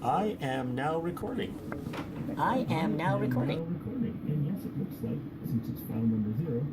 I am now recording. I am now recording. And yes, it looks like, since it's file number 0...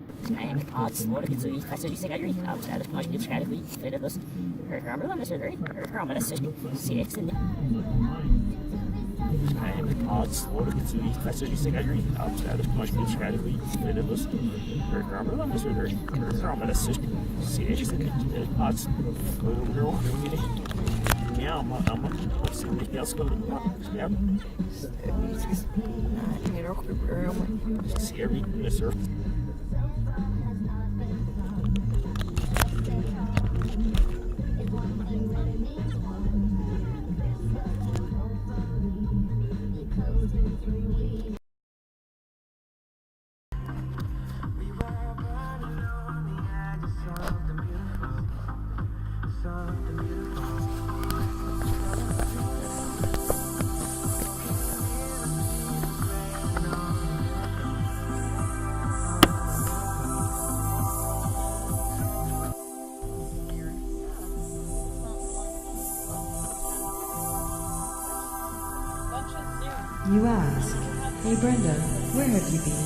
You ask, hey Brenda, where have you been?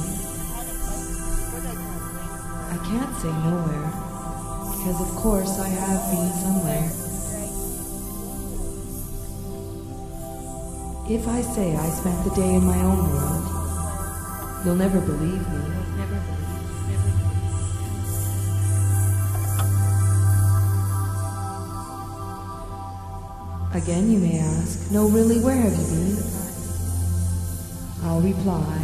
I can't say nowhere, because of course I have been somewhere. If I say I spent the day in my own world, you'll never believe me. Again you may ask, no really, where have you been? I'll reply,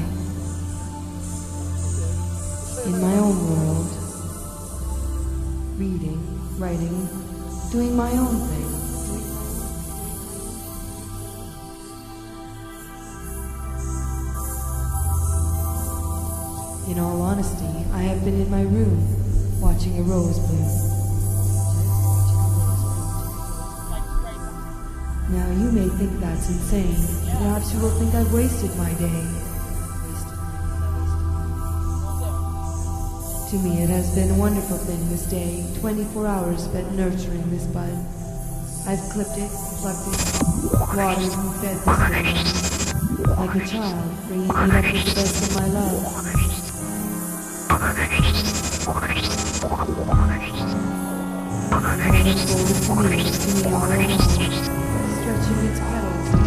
in my own world, reading, writing, doing my own thing. In all honesty, I have been in my room, watching a rose bloom. Now you may think that's insane. Perhaps you will think I've wasted my day. To me it has been a wonderful thing this day, 24 hours spent nurturing this bud. I've clipped it, plucked it, watered and fed this little one, like a child, bringing it up with the best of my love. And it unfolded to me all along, stretching its petals to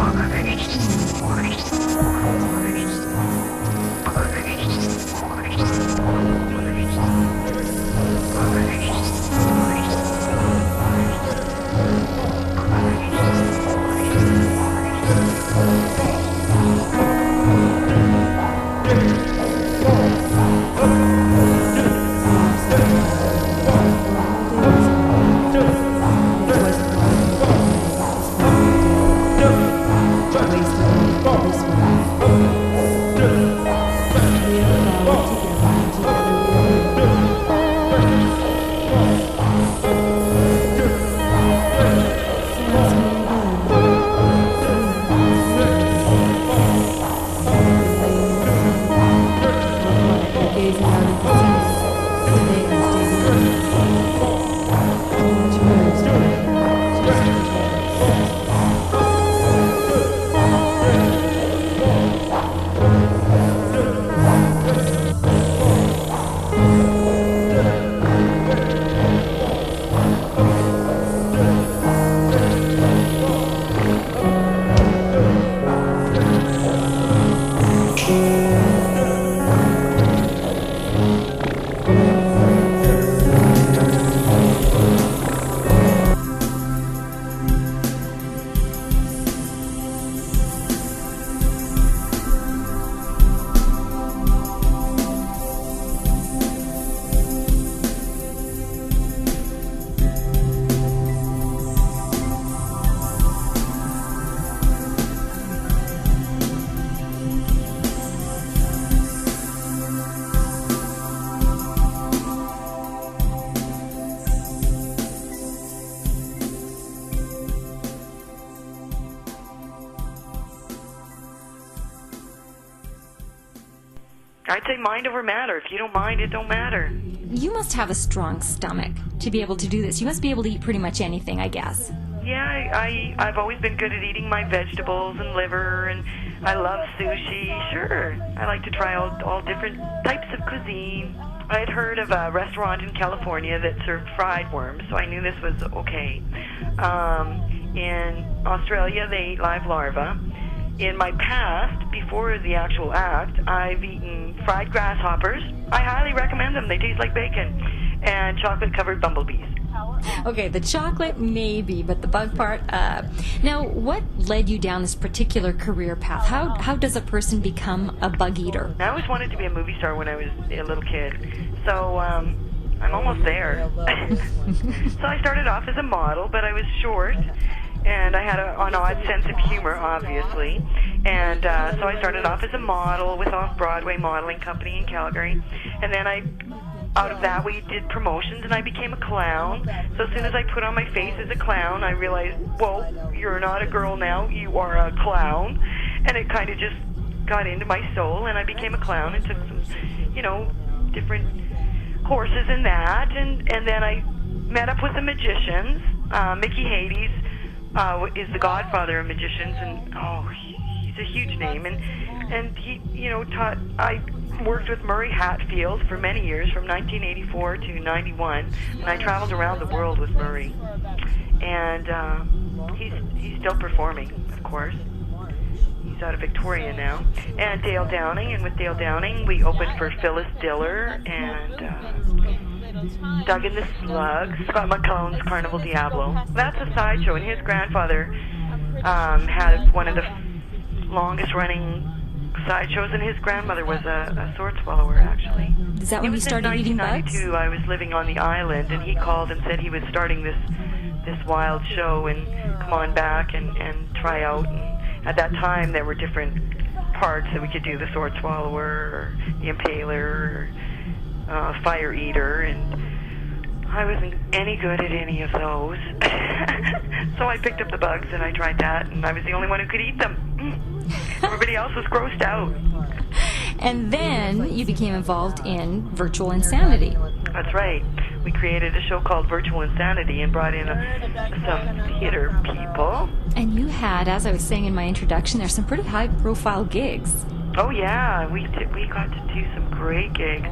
I'd say mind over matter. If you don't mind, it don't matter. You must have a strong stomach to be able to do this. You must be able to eat pretty much anything, I guess. I've always been good at eating my vegetables and liver, and I love sushi. Sure, I like to try all different types of cuisine. I had heard of a restaurant in California that served fried worms, so I knew this was okay. In Australia, they eat live larvae. In my past, before the actual act, I've eaten fried grasshoppers. I highly recommend them. They taste like bacon. And chocolate-covered bumblebees. Okay, the chocolate maybe, but the bug part. Now, what led you down this particular career path? How does a person become a bug eater? I always wanted to be a movie star when I was a little kid, so I'm almost there. So I started off as a model, but I was short, and I had an odd sense of humor, obviously. And so I started off as a model with Off-Broadway Modeling Company in Calgary, and then out of that, we did promotions, and I became a clown. So as soon as I put on my face as a clown, I realized, whoa, you're not a girl now, you are a clown. And it kind of just got into my soul, and I became a clown and took some, different courses in that. And then I met up with the magicians. Mickey Hades is the godfather of magicians, and he's a huge name. And he, taught. I worked with Murray Hatfield for many years, from 1984 to 91, and I traveled around the world with Murray. And he's still performing, of course. He's out of Victoria now. And Dale Downing, and with Dale Downing, we opened for Phyllis Diller and Doug and the Slugs, Scott McClone's Carnival Diablo. That's a sideshow, and his grandfather had one of the longest-running sideshows, and his grandmother was a sword swallower, actually. Is that when you started eating bugs? In 1992, I was living on the island, and he called and said he was starting this wild show, and come on back and try out. And at that time, there were different parts that we could do: the sword swallower, or the impaler, or fire eater, and I wasn't any good at any of those. So I picked up the bugs, and I tried that, and I was the only one who could eat them. Everybody else was grossed out. And then you became involved in Virtual Insanity. That's right. We created a show called Virtual Insanity and brought in some theater people. And you had, as I was saying in my introduction, there's some pretty high-profile gigs. Oh, yeah. We got to do some great gigs.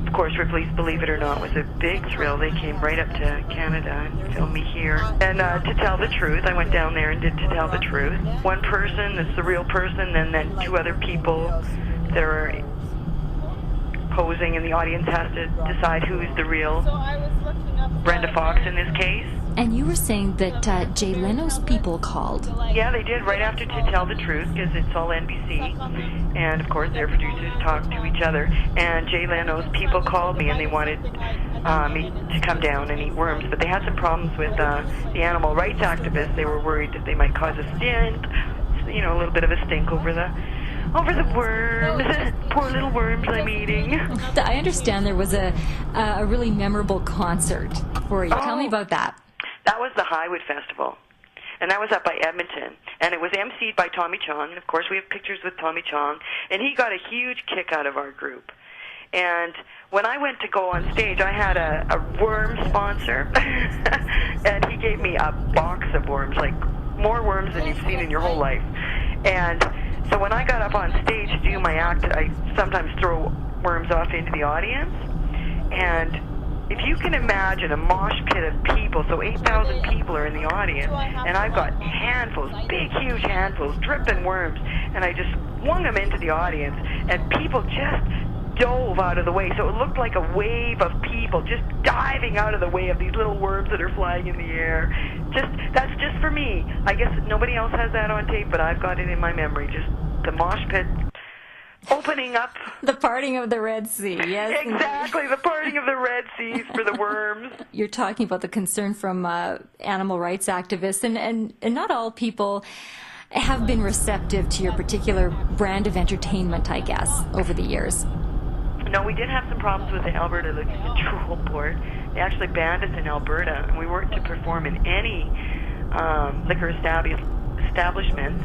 Of course, Ripley's Believe It or Not was a big thrill. They came right up to Canada and filmed me here. And To Tell the Truth, I went down there and did To Tell the Truth. One person that's the real person, and then two other people that are posing, and the audience has to decide who's the real Brenda Fox in this case. And you were saying that Jay Leno's people called. Yeah, they did, right after To Tell the Truth, because it's all NBC. And, of course, their producers talk to each other. And Jay Leno's people called me, and they wanted me to come down and eat worms. But they had some problems with the animal rights activists. They were worried that they might cause a stink, a little bit of a stink over the worms. Poor little worms I'm eating. I understand there was a really memorable concert for you. Tell me about that. That was the Highwood Festival, and that was up by Edmonton, and it was emceed by Tommy Chong, and of course we have pictures with Tommy Chong, and he got a huge kick out of our group. And when I went to go on stage, I had a worm sponsor, and he gave me a box of worms, like more worms than you've seen in your whole life. And so when I got up on stage to do my act, I sometimes throw worms off into the audience, and if you can imagine a mosh pit of people, so 8,000 people are in the audience, and I've got handfuls, big, huge handfuls, dripping worms, and I just swung them into the audience, and people just dove out of the way. So it looked like a wave of people just diving out of the way of these little worms that are flying in the air. That's just for me. I guess nobody else has that on tape, but I've got it in my memory. Just the mosh pit opening up. The parting of the Red Sea, yes. Exactly, the parting of the Red Seas for the worms. You're talking about the concern from animal rights activists, and not all people have been receptive to your particular brand of entertainment, I guess, over the years. No, we did have some problems with the Alberta Liquor Control Board. They actually banned us in Alberta, and we weren't to perform in any liquor establishments.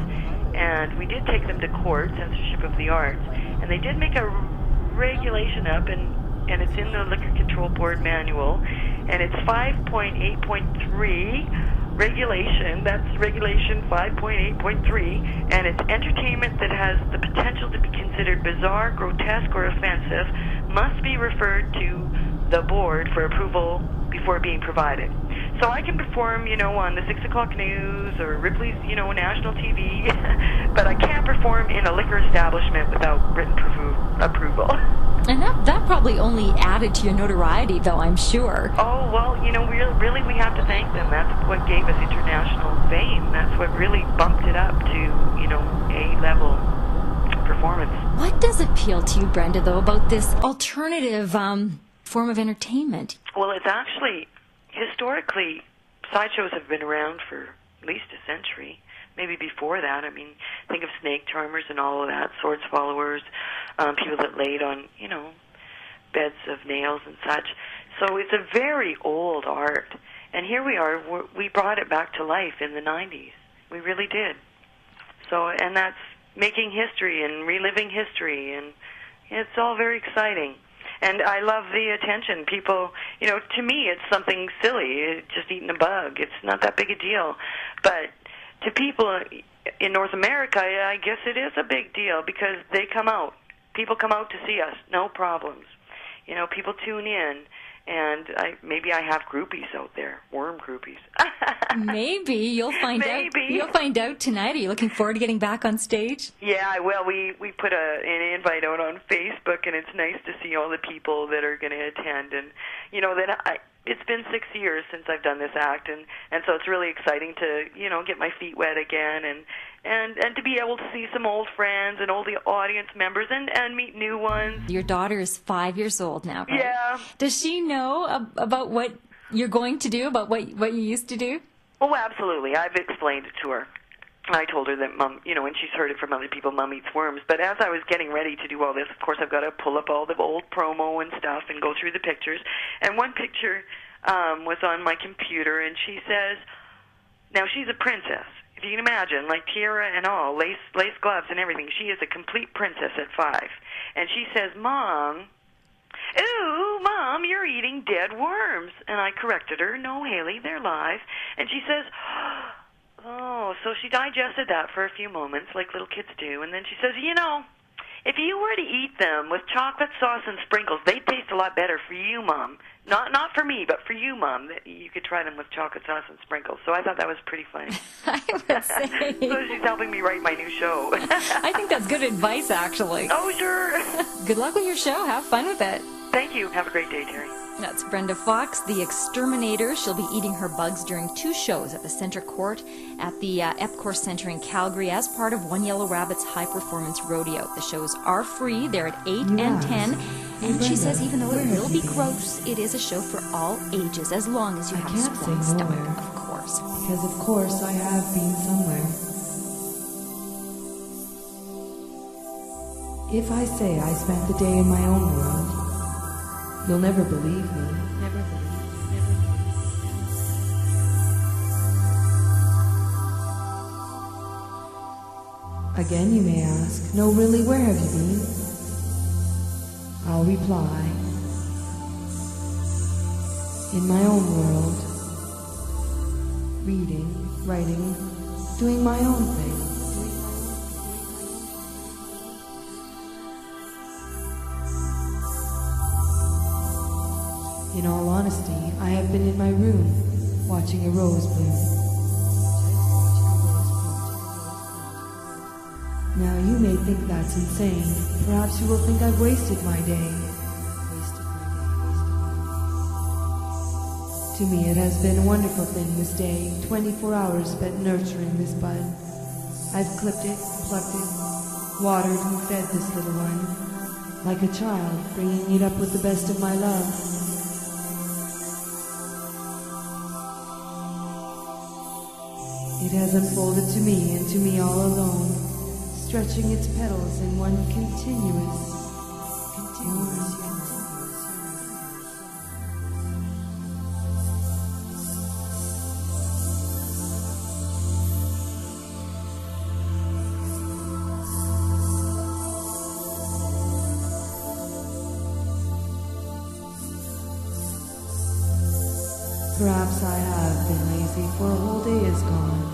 And we did take them to court, censorship of the arts, and they did make a regulation up, and it's in the Liquor Control Board manual, and it's 5.8.3 regulation. That's regulation 5.8.3, and it's entertainment that has the potential to be considered bizarre, grotesque, or offensive must be referred to the board for approval before being provided. So I can perform, on the 6 o'clock news or Ripley's, national TV, but I can't perform in a liquor establishment without written approval. And that probably only added to your notoriety, though, I'm sure. Oh, well, we have to thank them. That's what gave us international fame. That's what really bumped it up to, A-level performance. What does appeal to you, Brenda, though, about this alternative form of entertainment? Well, it's actually, historically, sideshows have been around for at least a century. Maybe before that. I mean, think of snake charmers and all of that, swords followers, people that laid on, beds of nails and such. So it's a very old art. And here we are, we brought it back to life in the 90s. We really did. So, and that's making history and reliving history, and it's all very exciting. And I love the attention. People, to me it's something silly, just eating a bug. It's not that big a deal. But to people in North America, I guess it is a big deal because they come out. People come out to see us, no problems. People tune in, and maybe I have groupies out there, worm groupies. Maybe you'll find out. You'll find out tonight. Are you looking forward to getting back on stage? Yeah, well, we put an invite out on Facebook, and it's nice to see all the people that are going to attend, and it's been 6 years since I've done this act, and so it's really exciting to, get my feet wet again and to be able to see some old friends and all the audience members and meet new ones. Your daughter is 5 years old now, right? Yeah. Does she know about what you're going to do, about what you used to do? Oh, absolutely. I've explained it to her. I told her that, Mom, and she's heard it from other people, Mom eats worms. But as I was getting ready to do all this, of course, I've got to pull up all the old promo and stuff and go through the pictures. And one picture was on my computer, and she says, now she's a princess. If you can imagine, like tiara and all, lace gloves and everything. She is a complete princess at 5. And she says, Mom, ooh, Mom, you're eating dead worms. And I corrected her, no, Haley, they're live. And she says, oh, so she digested that for a few moments, like little kids do, and then she says, if you were to eat them with chocolate sauce and sprinkles, they'd taste a lot better for you, Mom. Not for me, but for you, Mom. You could try them with chocolate sauce and sprinkles. So I thought that was pretty funny. I would say. So she's helping me write my new show. I think that's good advice, actually. Oh, sure. Good luck with your show. Have fun with it. Thank you. Have a great day, Terry. That's Brenda Fox, the exterminator. She'll be eating her bugs during 2 shows at the Centre Court at the Epcor Centre in Calgary as part of One Yellow Rabbit's High Performance Rodeo. The shows are free. They're at 8 and 10. And she says even though it will be gross, it is a show for all ages, as long as you have a strong stomach, of course. Because of course I have been somewhere. If I say I spent the day in my own world, you'll never believe me. Never believe. Again, you may ask, no, really, where have you been? I'll reply, in my own world, reading, writing, doing my own thing. In all honesty, I have been in my room, watching a rose bloom. Now you may think that's insane. Perhaps you will think I've wasted my day. To me it has been a wonderful thing this day, 24 hours spent nurturing this bud. I've clipped it, plucked it, watered and fed this little one, like a child, bringing it up with the best of my love. It has unfolded to me and to me all alone, stretching its petals in one continuous. Perhaps I have been lazy, for a whole day is gone.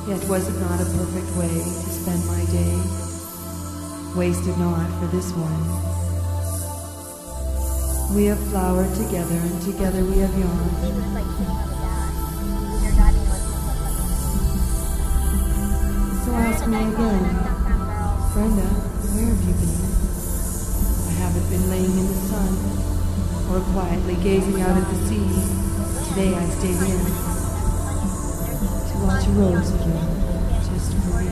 Yet was it not a perfect way to spend my day? Wasted not for this one. We have flowered together, and together we have yawned. So ask me again, Brenda, where have you been? I haven't been laying in the sun, or quietly gazing out at the sea. Today I stayed in to watch a rose bloom, just for me.